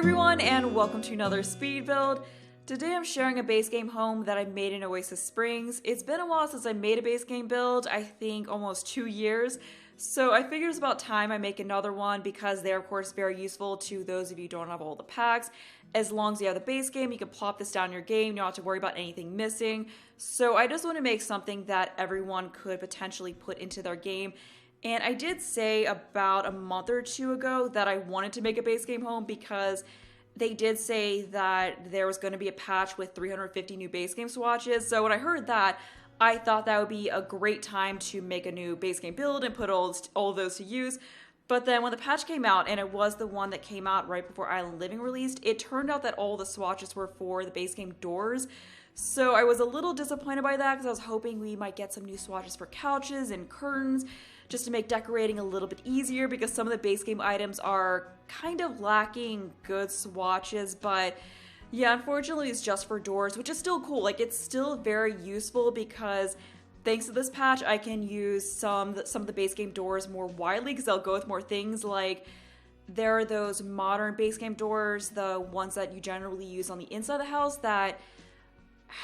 everyone, and welcome to another speed build. Today I'm sharing a base game home that I made in Oasis Springs. It's been a while since I made a base game build, I think almost 2 years. So I figured it's about time I make another one because they're of course very useful to those of you who don't have all the packs. As long as you have the base game, you can plop this down in your game, you don't have to worry about anything missing. So I just want to make something that everyone could potentially put into their game. And I did say about a month or two ago that I wanted to make a base game home because they did say that there was going to be a patch with 350 new base game swatches. So when I heard that, I thought that would be a great time to make a new base game build and put all of those to use. But then when the patch came out, and it was the one that came out right before Island Living released, it turned out that all the swatches were for the base game doors. So I was a little disappointed by that because I was hoping we might get some new swatches for couches and curtains, just to make decorating a little bit easier because some of the base game items are kind of lacking good swatches. But yeah, unfortunately it's just for doors, which is still cool. Like, it's still very useful because thanks to this patch I can use some of the base game doors more widely because they'll go with more things. Like, there are those modern base game doors, the ones that you generally use on the inside of the house, that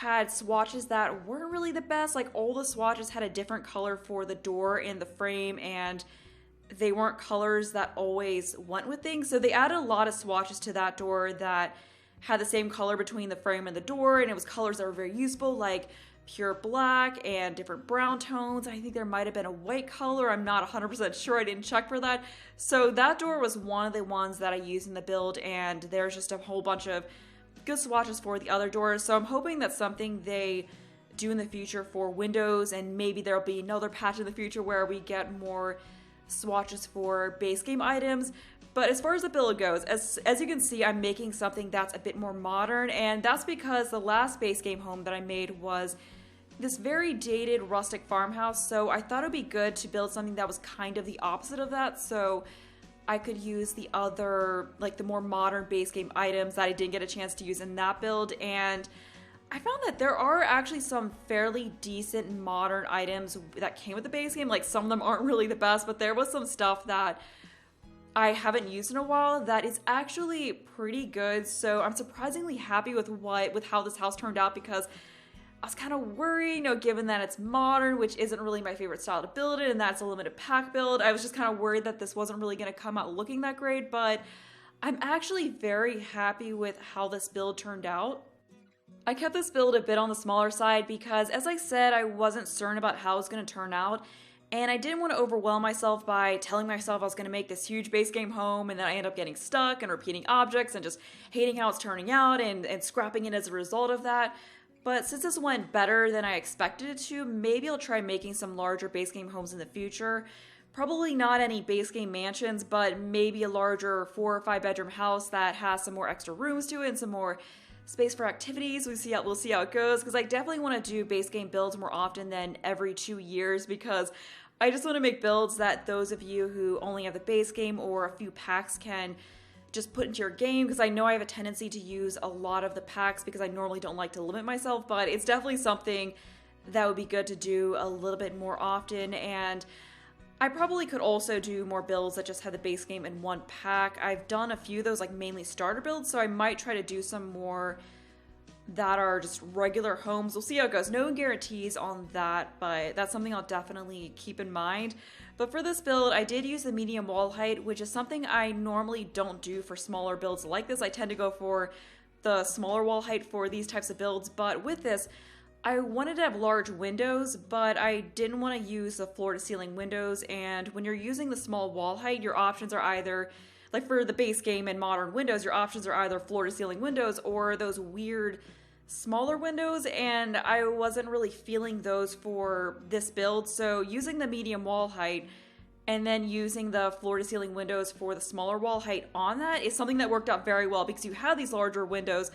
had swatches that weren't really the best. Like, all the swatches had a different color for the door and the frame, and they weren't colors that always went with things. So they added a lot of swatches to that door that had the same color between the frame and the door, and it was colors that were very useful, like pure black and different brown tones. I think there might have been a white color. I'm not 100% sure. I didn't check for that. So that door was one of the ones that I used in the build, and there's just a whole bunch of good swatches for the other doors. So I'm hoping that's something they do in the future for windows, and maybe there'll be another patch in the future where we get more swatches for base game items. But as far as the build goes, as you can see, I'm making something that's a bit more modern, and that's because the last base game home that I made was this very dated rustic farmhouse. So I thought it would be good to build something that was kind of the opposite of that, so I could use the other, like the more modern base game items that I didn't get a chance to use in that build. And I found that there are actually some fairly decent modern items that came with the base game. Like, some of them aren't really the best, but there was some stuff that I haven't used in a while that is actually pretty good. So I'm surprisingly happy with how this house turned out, because I was kind of worried, given that it's modern, which isn't really my favorite style to build it, and that's a limited pack build. I was just kind of worried that this wasn't really going to come out looking that great, but I'm actually very happy with how this build turned out. I kept this build a bit on the smaller side because, as I said, I wasn't certain about how it was going to turn out, and I didn't want to overwhelm myself by telling myself I was going to make this huge base game home, and then I end up getting stuck and repeating objects and just hating how it's turning out and scrapping it as a result of that. But since this went better than I expected it to, maybe I'll try making some larger base game homes in the future. Probably not any base game mansions, but maybe a larger 4 or 5 bedroom house that has some more extra rooms to it and some more space for activities. We'll see how it goes, because I definitely want to do base game builds more often than every 2 years, because I just want to make builds that those of you who only have the base game or a few packs can just put into your game, because I know I have a tendency to use a lot of the packs because I normally don't like to limit myself, but it's definitely something that would be good to do a little bit more often. And I probably could also do more builds that just have the base game in one pack. I've done a few of those, like mainly starter builds, so I might try to do some more that are just regular homes. We'll see how it goes. No guarantees on that, but that's something I'll definitely keep in mind. But for this build, I did use the medium wall height, which is something I normally don't do for smaller builds like this. I tend to go for the smaller wall height for these types of builds, but with this, I wanted to have large windows, but I didn't want to use the floor-to-ceiling windows. And when you're using the small wall height, your options are either, like for the base game and modern windows, your options are either floor-to-ceiling windows or those weird smaller windows, and I wasn't really feeling those for this build. So using the medium wall height and then using the floor-to-ceiling windows for the smaller wall height on that is something that worked out very well, because you have these larger windows,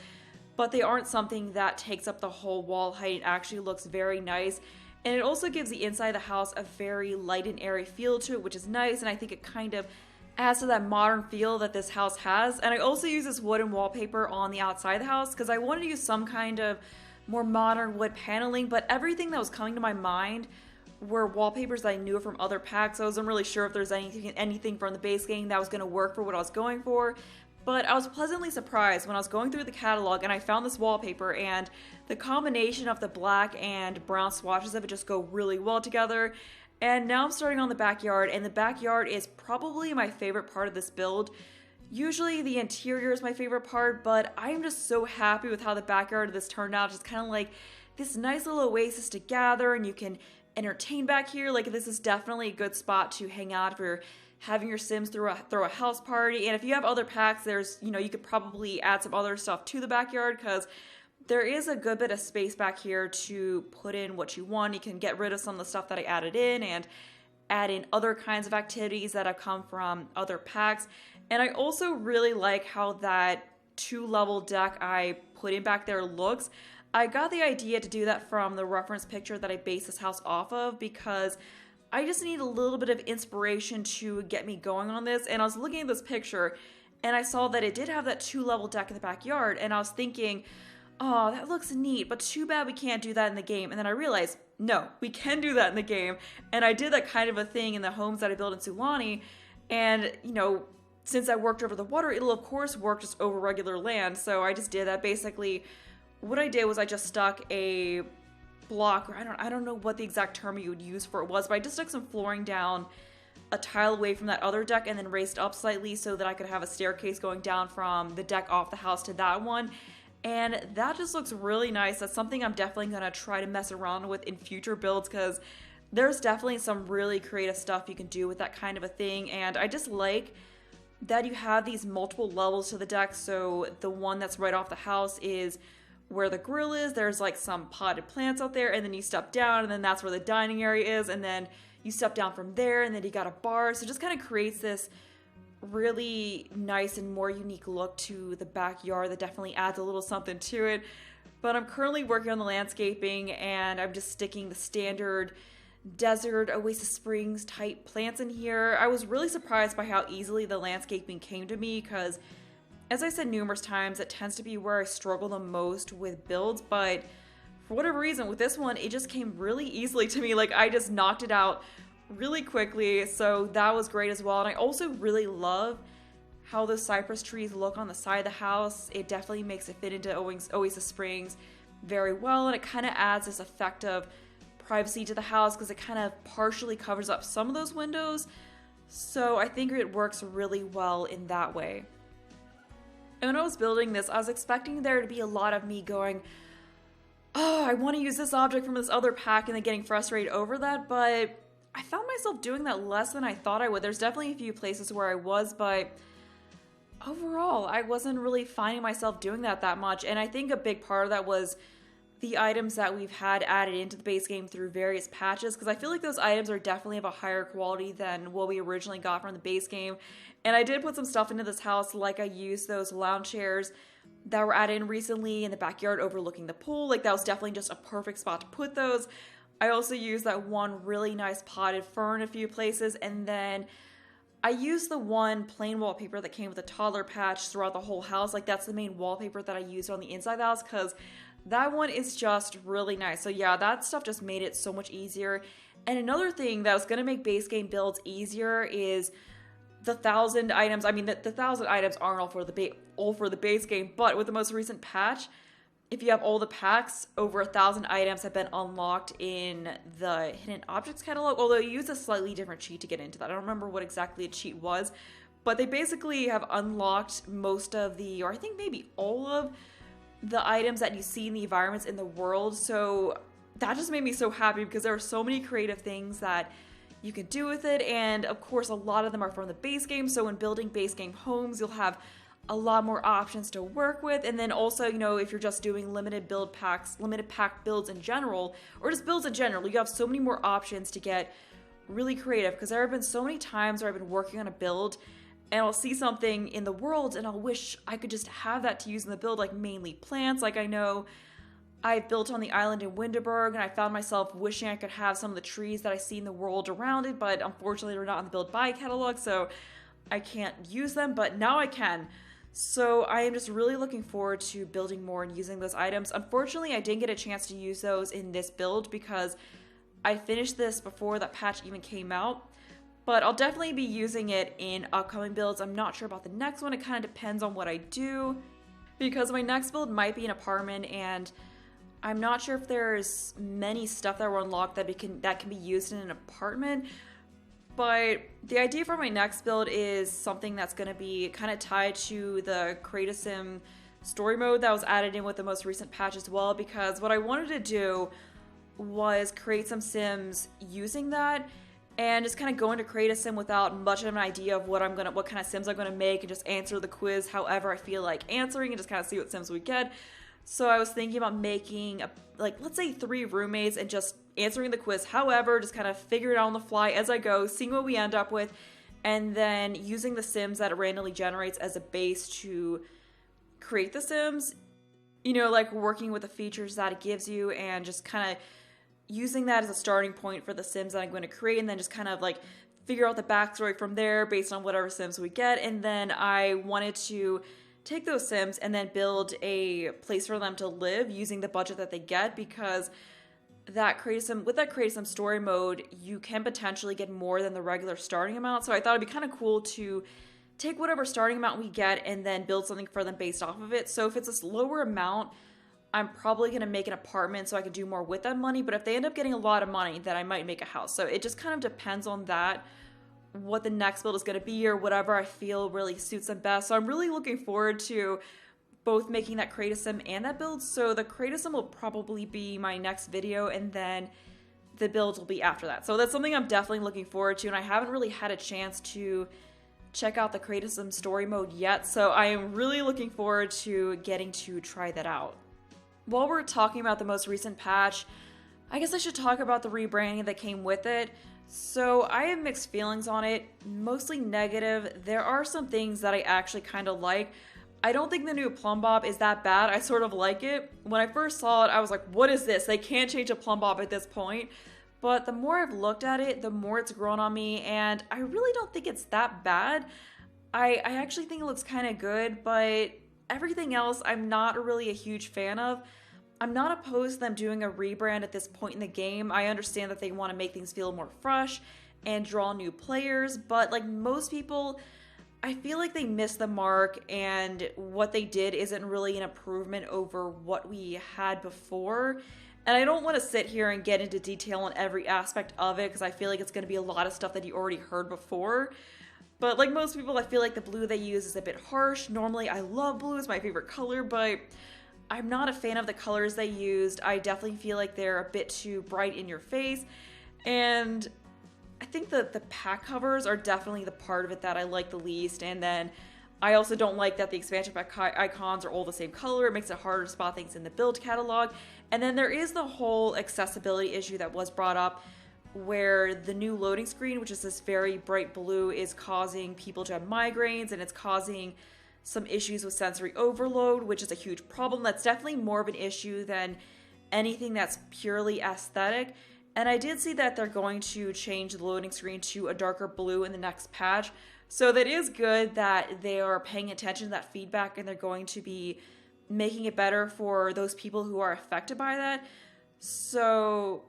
but they aren't something that takes up the whole wall height. It actually looks very nice, and it also gives the inside of the house a very light and airy feel to it, which is nice, and I think it kind of adds to that modern feel that this house has. And I also use this wooden wallpaper on the outside of the house because I wanted to use some kind of more modern wood paneling, but everything that was coming to my mind were wallpapers that I knew from other packs. So I wasn't really sure if there's anything from the base game that was going to work for what I was going for. But I was pleasantly surprised when I was going through the catalog and I found this wallpaper, and the combination of the black and brown swatches of it just go really well together. And now I'm starting on the backyard, and the backyard is probably my favorite part of this build. Usually the interior is my favorite part, but I'm just so happy with how the backyard of this turned out. Just kind of like this nice little oasis to gather, and you can entertain back here. Like, this is definitely a good spot to hang out if you're having your Sims throw a house party. And if you have other packs, there's, you could probably add some other stuff to the backyard, because there is a good bit of space back here to put in what you want. You can get rid of some of the stuff that I added in and add in other kinds of activities that have come from other packs. And I also really like how that 2-level deck I put in back there looks. I got the idea to do that from the reference picture that I based this house off of, because I just need a little bit of inspiration to get me going on this. And I was looking at this picture and I saw that it did have that 2-level deck in the backyard, and I was thinking, oh, that looks neat, but too bad we can't do that in the game. And then I realized, no, we can do that in the game. And I did that kind of a thing in the homes that I built in Sulani. And, since I worked over the water, it'll of course work just over regular land. So I just did that. Basically, what I did was I just stuck a block, or I don't know what the exact term you would use for it was, but I just stuck some flooring down a tile away from that other deck and then raised up slightly so that I could have a staircase going down from the deck off the house to that one. And that just looks really nice. That's something I'm definitely going to try to mess around with in future builds, because there's definitely some really creative stuff you can do with that kind of a thing. And I just like that you have these multiple levels to the deck. So the one that's right off the house is where the grill is. There's like some potted plants out there, and then you step down, and then that's where the dining area is, and then you step down from there, and then you got a bar. So it just kind of creates this really nice and more unique look to the backyard that definitely adds a little something to it. But I'm currently working on the landscaping, and I'm just sticking the standard desert Oasis Springs type plants in here. I was really surprised by how easily the landscaping came to me, because as I said numerous times, it tends to be where I struggle the most with builds, but for whatever reason with this one, it just came really easily to me. Like, I just knocked it out really quickly, so that was great as well. And I also really love how those cypress trees look on the side of the house. It definitely makes it fit into Oasis Springs very well, and it kind of adds this effect of privacy to the house because it kind of partially covers up some of those windows. So I think it works really well in that way. And when I was building this, I was expecting there to be a lot of me going, oh, I want to use this object from this other pack, and then getting frustrated over that, but I found myself doing that less than I thought I would. There's definitely a few places where I was, but overall, I wasn't really finding myself doing that much. And I think a big part of that was the items that we've had added into the base game through various patches, because I feel like those items are definitely of a higher quality than what we originally got from the base game. And I did put some stuff into this house, like I used those lounge chairs that were added in recently in the backyard overlooking the pool. Like, that was definitely just a perfect spot to put those. I also used that one really nice potted fern in a few places, and then I used the one plain wallpaper that came with a toddler patch throughout the whole house. Like, that's the main wallpaper that I used on the inside of the house, because that one is just really nice. So yeah, that stuff just made it so much easier. And another thing that was going to make base game builds easier is the 1,000 items. I mean, the 1,000 items aren't all for the base game, but with the most recent patch, if you have all the packs, over 1,000 items have been unlocked in the hidden objects catalog, although you use a slightly different cheat to get into that. I don't remember what exactly the cheat was, but they basically have unlocked most of the, or I think maybe all of the items that you see in the environments in the world. So that just made me so happy, because there are so many creative things that you can do with it. And of course, a lot of them are from the base game. So when building base game homes, you'll have a lot more options to work with. And then also, you know, if you're just doing limited pack builds in general, or just builds in general, you have so many more options to get really creative. Because there have been so many times where I've been working on a build and I'll see something in the world and I'll wish I could just have that to use in the build, like mainly plants. Like, I know I've built on the island in Winterberg, and I found myself wishing I could have some of the trees that I see in the world around it, but unfortunately they're not in the build by catalog, so I can't use them, but now I can. So I am just really looking forward to building more and using those items. Unfortunately, I didn't get a chance to use those in this build because I finished this before that patch even came out. but I'll definitely be using it in upcoming builds. I'm not sure about the next one. It kind of depends on what I do, because my next build might be an apartment, and I'm not sure if there's many stuff that were unlocked that can be used in an apartment. But the idea for my next build is something that's going to be kind of tied to the Create a Sim story mode that was added in with the most recent patch as well, because what I wanted to do was create some sims using that and just kind of go into Create a Sim without much of an idea of what kind of sims I'm gonna make, and just answer the quiz however I feel like answering and just kind of see what sims we get. So I was thinking about making let's say 3 roommates and just answering the quiz however, just kind of figure it out on the fly as I go, seeing what we end up with, and then using the sims that it randomly generates as a base to create the sims, you know, like working with the features that it gives you and just kind of using that as a starting point for the sims that I'm going to create, and then just kind of like figure out the backstory from there based on whatever sims we get. And then I wanted to take those sims and then build a place for them to live using the budget that they get, because with that Create a Sim story mode, you can potentially get more than the regular starting amount. So I thought it'd be kind of cool to take whatever starting amount we get and then build something for them based off of it. So if it's a lower amount, I'm probably going to make an apartment so I can do more with that money. But if they end up getting a lot of money, then I might make a house. So it just kind of depends on that, what the next build is going to be or whatever I feel really suits them best. So I'm really looking forward to both making that Create a Sim and that build. So the Create a Sim will probably be my next video, and then the builds will be after that. So that's something I'm definitely looking forward to, and I haven't really had a chance to check out the Create a Sim story mode yet. So I am really looking forward to getting to try that out. While we're talking about the most recent patch, I guess I should talk about the rebranding that came with it. So I have mixed feelings on it, mostly negative. There are some things that I actually kind of like. I don't think the new plumb bob is that bad. I sort of like it. When I first saw it, I was like, what is this? They can't change a plumb bob at this point. But the more I've looked at it, the more it's grown on me, and I really don't think it's that bad. I actually think it looks kind of good, but everything else I'm not really a huge fan of. I'm not opposed to them doing a rebrand at this point in the game. I understand that they want to make things feel more fresh and draw new players, but like most people, I feel like they missed the mark, and what they did isn't really an improvement over what we had before. And I don't want to sit here and get into detail on every aspect of it, because I feel like it's going to be a lot of stuff that you already heard before. But like most people, I feel like the blue they use is a bit harsh. Normally, I love blue, it's my favorite color, but I'm not a fan of the colors they used. I definitely feel like they're a bit too bright in your face. And I think that the pack covers are definitely the part of it that I like the least. And then I also don't like that the expansion pack icons are all the same color. It makes it harder to spot things in the build catalog. And then there is the whole accessibility issue that was brought up, where the new loading screen, which is this very bright blue, is causing people to have migraines, and it's causing some issues with sensory overload, which is a huge problem. That's definitely more of an issue than anything that's purely aesthetic. And I did see that they're going to change the loading screen to a darker blue in the next patch. So that is good that they are paying attention to that feedback, and they're going to be making it better for those people who are affected by that. So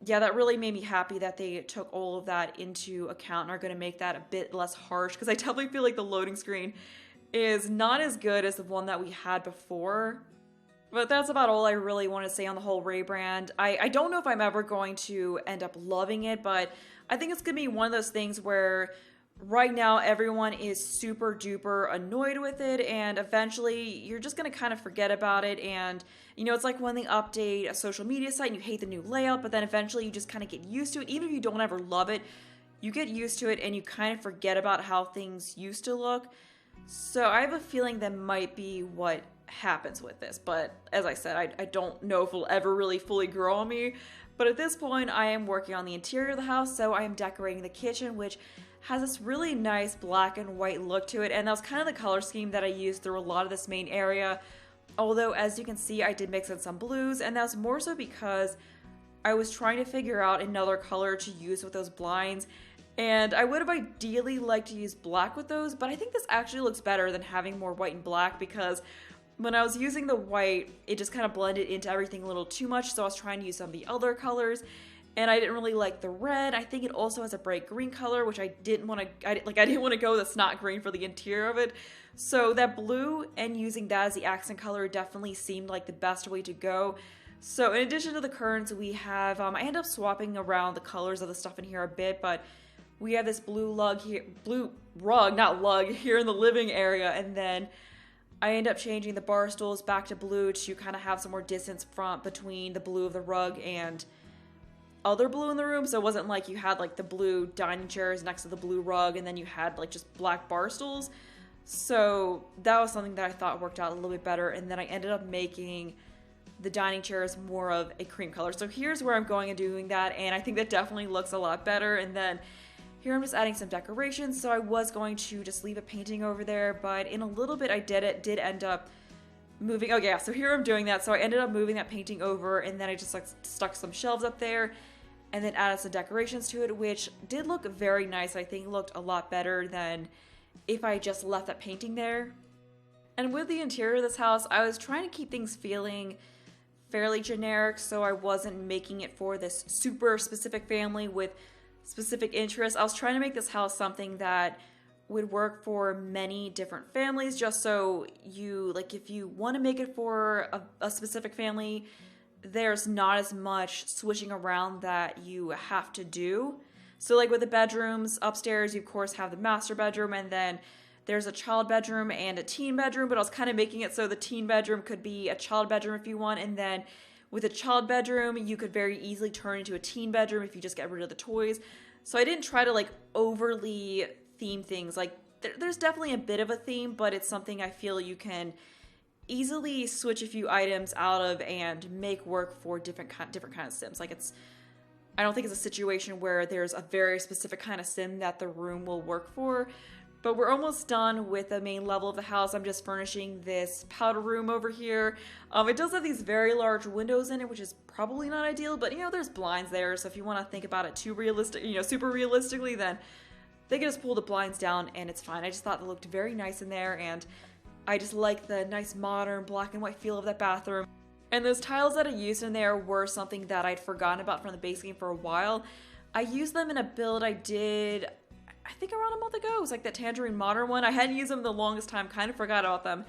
yeah, that really made me happy that they took all of that into account and are going to make that a bit less harsh, because I definitely feel like the loading screen is not as good as the one that we had before. But that's about all I really want to say on the whole rebrand. I don't know if I'm ever going to end up loving it, but I think it's going to be one of those things where right now everyone is super duper annoyed with it, and eventually you're just going to kind of forget about it. And you know, it's like when they update a social media site and you hate the new layout, but then eventually you just kind of get used to it. Even if you don't ever love it, you get used to it and you kind of forget about how things used to look. So I have a feeling that might be what happens with this, but as I said, I don't know if it'll ever really fully grow on me. But at this point, I am working on the interior of the house, so I am decorating the kitchen, which has this really nice black and white look to it, and that was kind of the color scheme that I used through a lot of this main area. Although, as you can see, I did mix in some blues, and that was more so because I was trying to figure out another color to use with those blinds, and I would have ideally liked to use black with those, but I think this actually looks better than having more white and black, because when I was using the white, it just kind of blended into everything a little too much, so I was trying to use some of the other colors. and I didn't really like the red. I think it also has a bright green color, which I didn't want to, I didn't want to go the snot green for the interior of it. So that blue and using that as the accent color definitely seemed like the best way to go. So in addition to the curtains, we have, I end up swapping around the colors of the stuff in here a bit, but we have this blue rug here in the living area, and then I end up changing the bar stools back to blue to kind of have some more distance between the blue of the rug and other blue in the room. So it wasn't like you had like the blue dining chairs next to the blue rug and then you had like just black bar stools. So that was something that I thought worked out a little bit better, and then I ended up making the dining chairs more of a cream color. So here's where I'm going and doing that, and I think that definitely looks a lot better. And then here I'm just adding some decorations. So I was going to just leave a painting over there, but in a little bit I did end up moving. Oh yeah, so here I'm doing that. So I ended up moving that painting over, and then I just like stuck some shelves up there and then added some decorations to it, which did look very nice. I think it looked a lot better than if I just left that painting there. And with the interior of this house, I was trying to keep things feeling fairly generic, so I wasn't making it for this super specific family with specific interests. I was trying to make this house something that would work for many different families, just so you, like, if you want to make it for a specific family, there's not as much switching around that you have to do. So like with the bedrooms, upstairs you of course have the master bedroom, and then there's a child bedroom and a teen bedroom, but I was kind of making it so the teen bedroom could be a child bedroom if you want, and then with a child bedroom you could very easily turn into a teen bedroom if you just get rid of the toys. So I didn't try to like overly theme things. Like there's definitely a bit of a theme, but it's something I feel you can easily switch a few items out of and make work for different kind of sims. Like I don't think it's a situation where there's a very specific kind of sim that the room will work for. But we're almost done with the main level of the house. I'm just furnishing this powder room over here. It does have these very large windows in it, which is probably not ideal, but you know, there's blinds there. So if you want to think about it too realistic, you know, super realistically, then they can just pull the blinds down and it's fine. I just thought it looked very nice in there, and I just like the nice modern black and white feel of that bathroom. And those tiles that I used in there were something that I'd forgotten about from the base game for a while. I used them in a build I did, I think around a month ago. It was like that Tangerine Modern one. I hadn't used them the longest time, kind of forgot about them.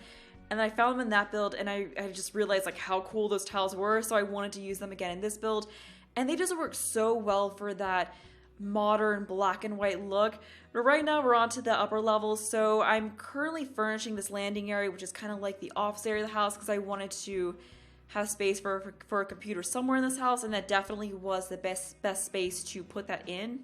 And I found them in that build, and I just realized like how cool those tiles were, so I wanted to use them again in this build. And they just work so well for that modern black and white look. But right now we're on to the upper levels, so I'm currently furnishing this landing area, which is kind of like the office area of the house, because I wanted to have space for a computer somewhere in this house, and that definitely was the best space to put that in.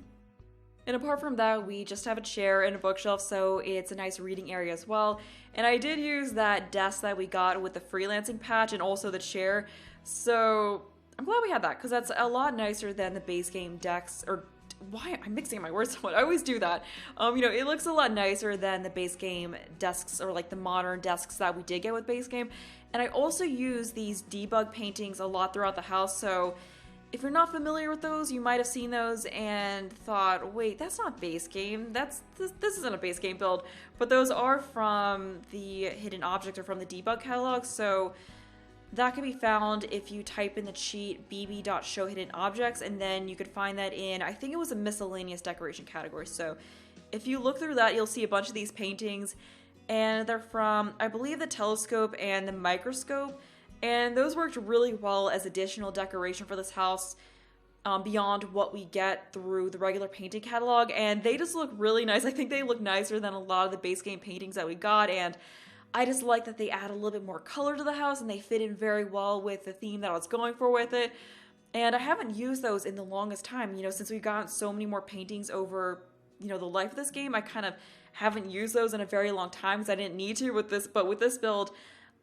And apart from that, we just have a chair and a bookshelf, so it's a nice reading area as well. And I did use that desk that we got with the freelancing patch and also the chair, so I'm glad we had that, because that's a lot nicer than the base game decks, or why I'm mixing my words somewhat. I always do that. You know, it looks a lot nicer than the base game desks, or like the modern desks that we did get with base game. And I also use these debug paintings a lot throughout the house, so if you're not familiar with those, you might have seen those and thought, wait, that's not base game. This isn't a base game build. But those are from the hidden object, or from the debug catalog, so that can be found if you type in the cheat bb.show hidden objects, and then you could find that in, I think it was a miscellaneous decoration category. So if you look through that, you'll see a bunch of these paintings, and they're from, I believe, the telescope and the microscope, and those worked really well as additional decoration for this house, beyond what we get through the regular painting catalog, and they just look really nice. I think they look nicer than a lot of the base game paintings that we got, and I just like that they add a little bit more color to the house, and they fit in very well with the theme that I was going for with it. And I haven't used those in the longest time, you know, since we've gotten so many more paintings over, you know, the life of this game. I kind of haven't used those in a very long time because I didn't need to with this, but with this build,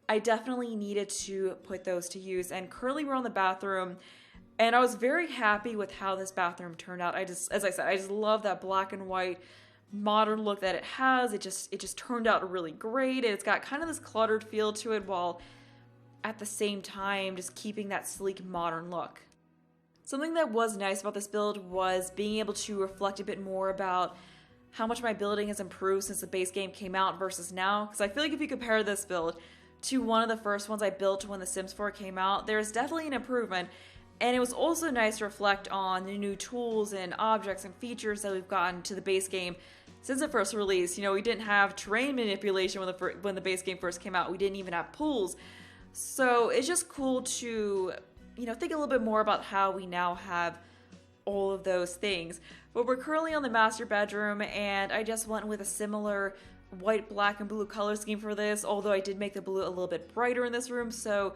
I definitely needed to put those to use. And currently we're on the bathroom, and I was very happy with how this bathroom turned out. As I said, I just love that black and white modern look that it has. It just turned out really great, and it's got kind of this cluttered feel to it, while at the same time just keeping that sleek modern look. Something that was nice about this build was being able to reflect a bit more about how much my building has improved since the base game came out versus now, because I feel like if you compare this build to one of the first ones I built when The Sims 4 came out, there's definitely an improvement. And it was also nice to reflect on the new tools and objects and features that we've gotten to the base game since it first released. You know, we didn't have terrain manipulation when the base game first came out. We didn't even have pools. So it's just cool to, you know, think a little bit more about how we now have all of those things. But we're currently on the master bedroom, and I just went with a similar white, black, and blue color scheme for this, although I did make the blue a little bit brighter in this room, so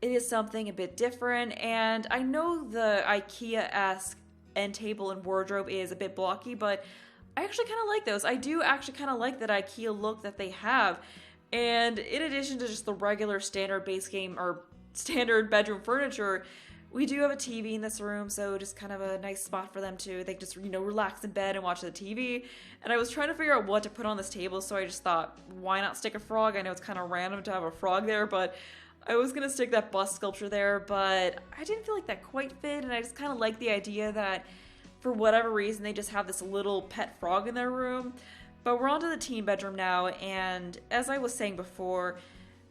it is something a bit different. And I know the IKEA-esque end table and wardrobe is a bit blocky, but I actually kind of like those. I do actually kind of like that IKEA look that they have. And in addition to just the regular standard base game or standard bedroom furniture, we do have a TV in this room, so just kind of a nice spot for them to, they just, you know, relax in bed and watch the TV. And I was trying to figure out what to put on this table, so I just thought, why not stick a frog? I know it's kind of random to have a frog there, but I was going to stick that bust sculpture there, but I didn't feel like that quite fit, and I just kind of like the idea that for whatever reason they just have this little pet frog in their room. But we're on to the teen bedroom now, and as I was saying before,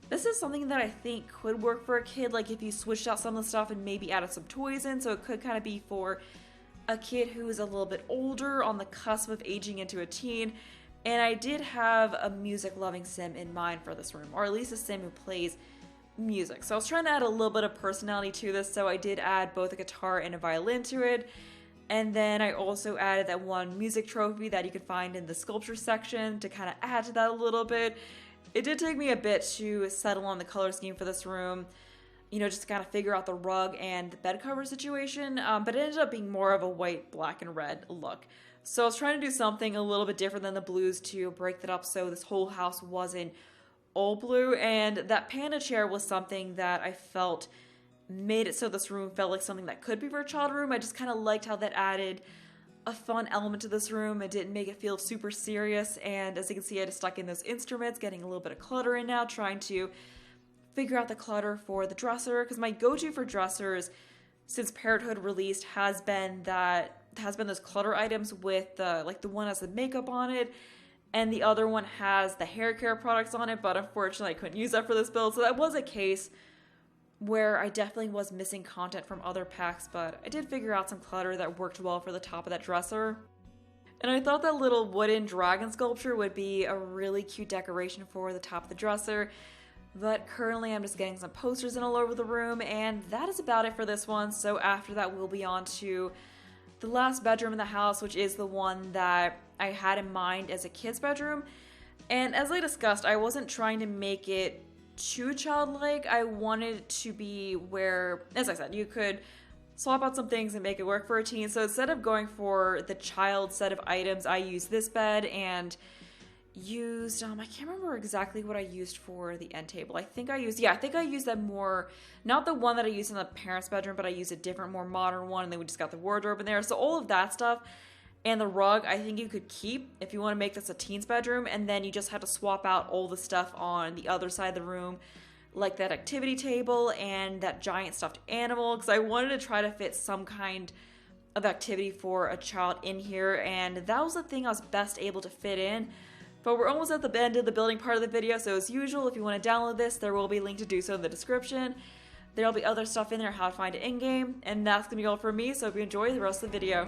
this is something that I think could work for a kid, like if you switched out some of the stuff and maybe added some toys in, so it could kind of be for a kid who is a little bit older, on the cusp of aging into a teen. And I did have a music-loving sim in mind for this room, or at least a sim who plays music. So I was trying to add a little bit of personality to this, so I did add both a guitar and a violin to it. And then I also added that one music trophy that you could find in the sculpture section to kind of add to that a little bit. It did take me a bit to settle on the color scheme for this room, you know, just to kind of figure out the rug and the bed cover situation, but it ended up being more of a white, black, and red look. So I was trying to do something a little bit different than the blues to break that up so this whole house wasn't all blue, and that panda chair was something that I felt made it so this room felt like something that could be for a child room. I just kind of liked how that added a fun element to this room. It didn't make it feel super serious, and as you can see, I just stuck in those instruments, getting a little bit of clutter in now, trying to figure out the clutter for the dresser, because my go-to for dressers since Parenthood released has been those clutter items with the, like the one has the makeup on it, and the other one has the hair care products on it, but unfortunately I couldn't use that for this build, so that was a case where I definitely was missing content from other packs, but I did figure out some clutter that worked well for the top of that dresser. And I thought that little wooden dragon sculpture would be a really cute decoration for the top of the dresser, but currently I'm just getting some posters in all over the room, and that is about it for this one. So after that, we'll be on to the last bedroom in the house, which is the one that I had in mind as a kid's bedroom. And as I discussed, I wasn't trying to make it too childlike. I wanted it to be where, as I said, you could swap out some things and make it work for a teen. So instead of going for the child set of items, I used this bed and used, I can't remember exactly what I used for the end table. I think I used that more, not the one that I used in the parents' bedroom, but I used a different, more modern one, and then we just got the wardrobe in there. So all of that stuff. And the rug, I think you could keep if you want to make this a teen's bedroom, and then you just have to swap out all the stuff on the other side of the room, like that activity table and that giant stuffed animal, because I wanted to try to fit some kind of activity for a child in here, and that was the thing I was best able to fit in. But we're almost at the end of the building part of the video, so as usual, if you want to download this, there will be a link to do so in the description. There'll be other stuff in there, how to find it in-game, and that's going to be all for me, so hope you enjoy the rest of the video.